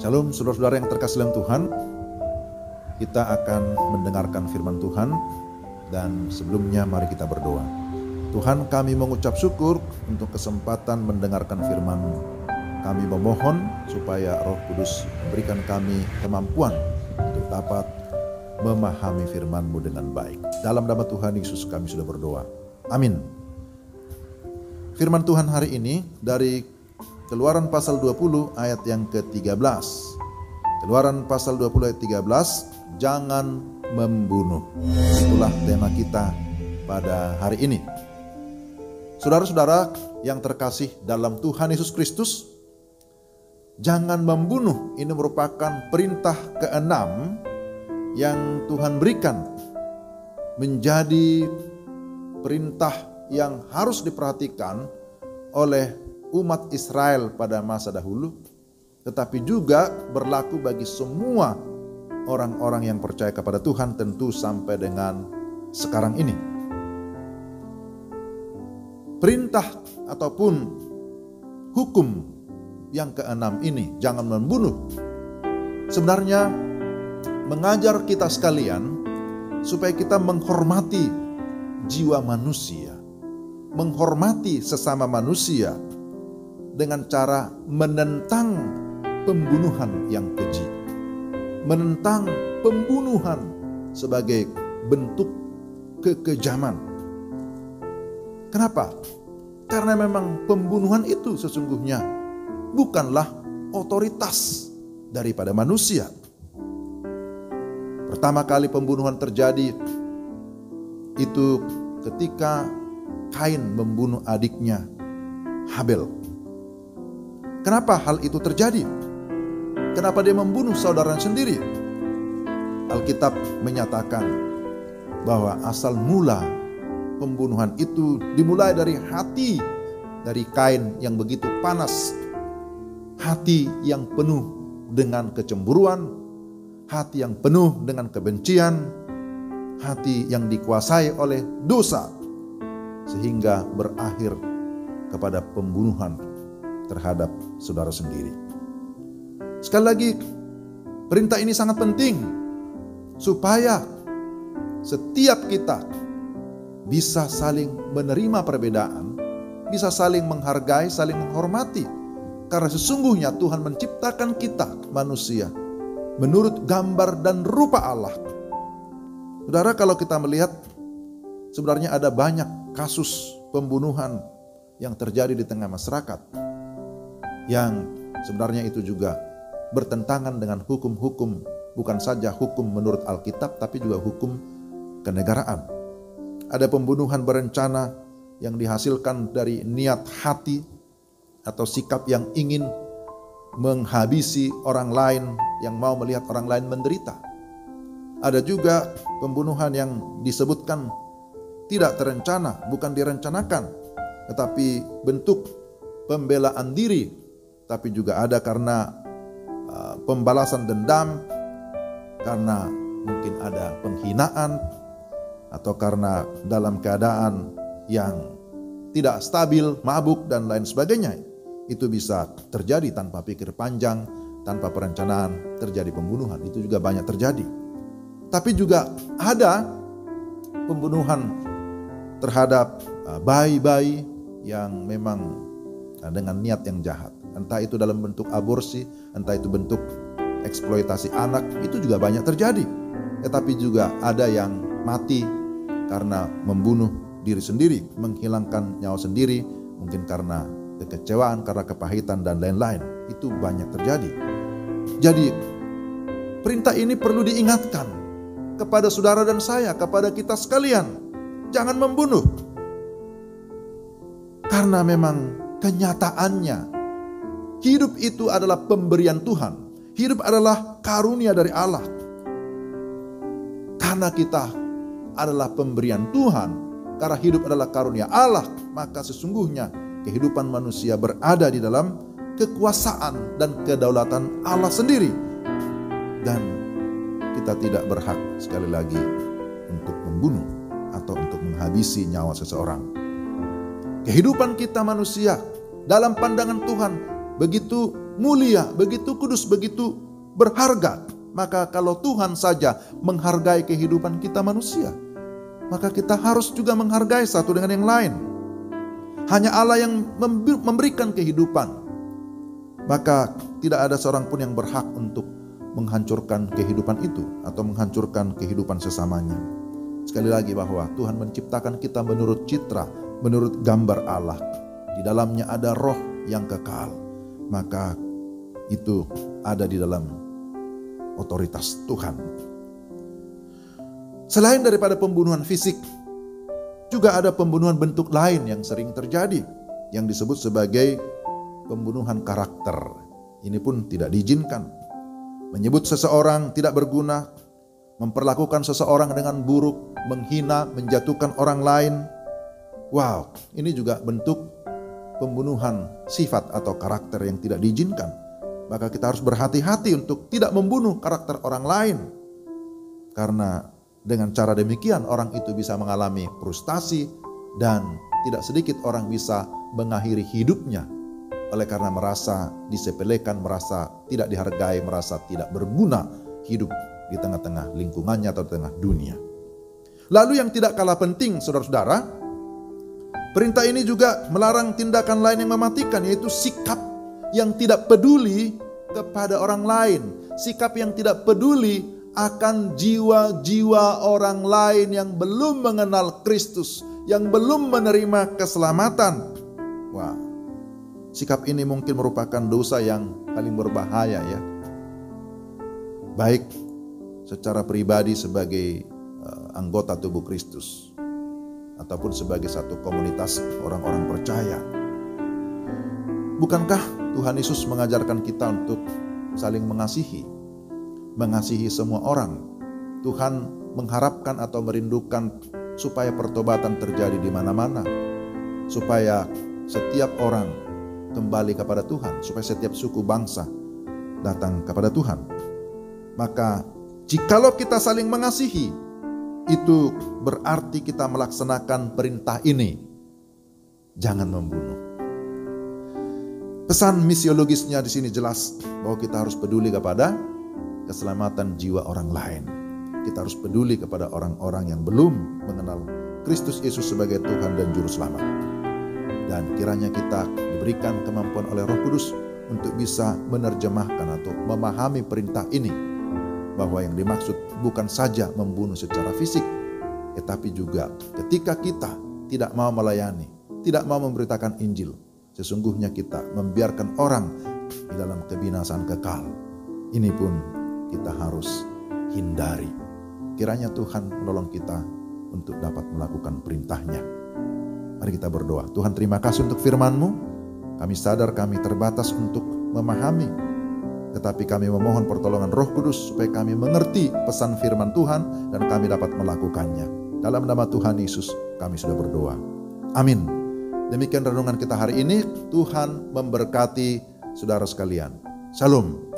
Shalom saudara-saudara yang terkasih dalam Tuhan. Kita akan mendengarkan firman Tuhan, dan sebelumnya mari kita berdoa. Tuhan, kami mengucap syukur untuk kesempatan mendengarkan firman. Kami memohon supaya Roh Kudus berikan kami kemampuan untuk dapat memahami firman-Mu dengan baik. Dalam nama Tuhan Yesus kami sudah berdoa. Amin. Firman Tuhan hari ini dari Keluaran pasal 20 ayat yang ke-13. Keluaran pasal 20 ayat 13, jangan membunuh. Itulah tema kita pada hari ini. Saudara-saudara yang terkasih dalam Tuhan Yesus Kristus, jangan membunuh ini merupakan perintah ke-6 yang Tuhan berikan, menjadi perintah yang harus diperhatikan oleh umat Israel pada masa dahulu, tetapi juga berlaku bagi semua orang-orang yang percaya kepada Tuhan, tentu sampai dengan sekarang ini. Perintah ataupun hukum yang ke-6 ini, jangan membunuh, sebenarnya mengajar kita sekalian supaya kita menghormati jiwa manusia, menghormati sesama manusia, dengan cara menentang pembunuhan yang keji, menentang pembunuhan sebagai bentuk kekejaman. Kenapa? Karena memang pembunuhan itu sesungguhnya bukanlah otoritas daripada manusia. Pertama kali pembunuhan terjadi itu ketika Kain membunuh adiknya Habel. Kenapa hal itu terjadi? Kenapa dia membunuh saudaranya sendiri? Alkitab menyatakan bahwa asal mula pembunuhan itu dimulai dari hati dari Kain yang begitu panas, hati yang penuh dengan kecemburuan, hati yang penuh dengan kebencian, hati yang dikuasai oleh dosa, sehingga berakhir kepada pembunuhan terhadap saudara sendiri. Sekali lagi, perintah ini sangat penting supaya setiap kita bisa saling menerima perbedaan, bisa saling menghargai, saling menghormati. Karena sesungguhnya Tuhan menciptakan kita manusia menurut gambar dan rupa Allah. Saudara, kalau kita melihat sebenarnya ada banyak kasus pembunuhan yang terjadi di tengah masyarakat, yang sebenarnya itu juga bertentangan dengan hukum-hukum, bukan saja hukum menurut Alkitab, tapi juga hukum kenegaraan. Ada pembunuhan berencana yang dihasilkan dari niat hati atau sikap yang ingin menghabisi orang lain, yang mau melihat orang lain menderita. Ada juga pembunuhan yang disebutkan tidak terencana, bukan direncanakan, tetapi bentuk pembelaan diri. Tapi juga ada karena pembalasan dendam, karena mungkin ada penghinaan, atau karena dalam keadaan yang tidak stabil, mabuk dan lain sebagainya. Itu bisa terjadi tanpa pikir panjang, tanpa perencanaan, terjadi pembunuhan. Itu juga banyak terjadi. Tapi juga ada pembunuhan terhadap bayi-bayi yang memang dengan niat yang jahat. Entah itu dalam bentuk aborsi, entah itu bentuk eksploitasi anak, itu juga banyak terjadi. Tetapi juga ada yang mati karena membunuh diri sendiri, menghilangkan nyawa sendiri, mungkin karena kekecewaan, karena kepahitan dan lain-lain. Itu banyak terjadi. Jadi perintah ini perlu diingatkan kepada saudara dan saya, kepada kita sekalian. Jangan membunuh. Karena memang kenyataannya hidup itu adalah pemberian Tuhan. Hidup adalah karunia dari Allah. Karena kita adalah pemberian Tuhan, karena hidup adalah karunia Allah, maka sesungguhnya kehidupan manusia berada di dalam kekuasaan dan kedaulatan Allah sendiri. Dan kita tidak berhak sekali lagi untuk membunuh atau untuk menghabisi nyawa seseorang. Kehidupan kita manusia dalam pandangan Tuhan begitu mulia, begitu kudus, begitu berharga. Maka kalau Tuhan saja menghargai kehidupan kita manusia, maka kita harus juga menghargai satu dengan yang lain. Hanya Allah yang memberikan kehidupan. Maka tidak ada seorang pun yang berhak untuk menghancurkan kehidupan itu atau menghancurkan kehidupan sesamanya. Sekali lagi bahwa Tuhan menciptakan kita menurut citra, menurut gambar Allah. Di dalamnya ada roh yang kekal. Maka itu ada di dalam otoritas Tuhan. Selain daripada pembunuhan fisik, juga ada pembunuhan bentuk lain yang sering terjadi, yang disebut sebagai pembunuhan karakter. Ini pun tidak diizinkan. Menyebut seseorang tidak berguna, memperlakukan seseorang dengan buruk, menghina, menjatuhkan orang lain. Wow, ini juga bentuk pembunuhan sifat atau karakter yang tidak diizinkan. Maka kita harus berhati-hati untuk tidak membunuh karakter orang lain. Karena dengan cara demikian orang itu bisa mengalami frustasi dan tidak sedikit orang bisa mengakhiri hidupnya oleh karena merasa disepelekan, merasa tidak dihargai, merasa tidak berguna hidup di tengah-tengah lingkungannya atau di tengah dunia. Lalu yang tidak kalah penting, saudara-saudara, perintah ini juga melarang tindakan lain yang mematikan, yaitu sikap yang tidak peduli kepada orang lain, sikap yang tidak peduli akan jiwa-jiwa orang lain yang belum mengenal Kristus, yang belum menerima keselamatan. Wah, sikap ini mungkin merupakan dosa yang paling berbahaya ya. Baik secara pribadi sebagai anggota tubuh Kristus, ataupun sebagai satu komunitas orang-orang percaya. Bukankah Tuhan Yesus mengajarkan kita untuk saling mengasihi semua orang? Tuhan mengharapkan atau merindukan supaya pertobatan terjadi di mana-mana, supaya setiap orang kembali kepada Tuhan, supaya setiap suku bangsa datang kepada Tuhan. Maka jikalau kita saling mengasihi, itu berarti kita melaksanakan perintah ini. Jangan membunuh. Pesan misiologisnya di sini jelas bahwa kita harus peduli kepada keselamatan jiwa orang lain. Kita harus peduli kepada orang-orang yang belum mengenal Kristus Yesus sebagai Tuhan dan Juru Selamat. Dan kiranya kita diberikan kemampuan oleh Roh Kudus untuk bisa menerjemahkan atau memahami perintah ini, bahwa yang dimaksud bukan saja membunuh secara fisik, tetapi juga ketika kita tidak mau melayani, tidak mau memberitakan Injil, sesungguhnya kita membiarkan orang di dalam kebinasaan kekal. Ini pun kita harus hindari. Kiranya Tuhan menolong kita untuk dapat melakukan perintahnya. Mari kita berdoa. Tuhan, terima kasih untuk firman-Mu. Kami sadar kami terbatas untuk memahami, tetapi kami memohon pertolongan Roh Kudus supaya kami mengerti pesan firman Tuhan dan kami dapat melakukannya. Dalam nama Tuhan Yesus kami sudah berdoa. Amin. Demikian renungan kita hari ini. Tuhan memberkati saudara sekalian. Shalom.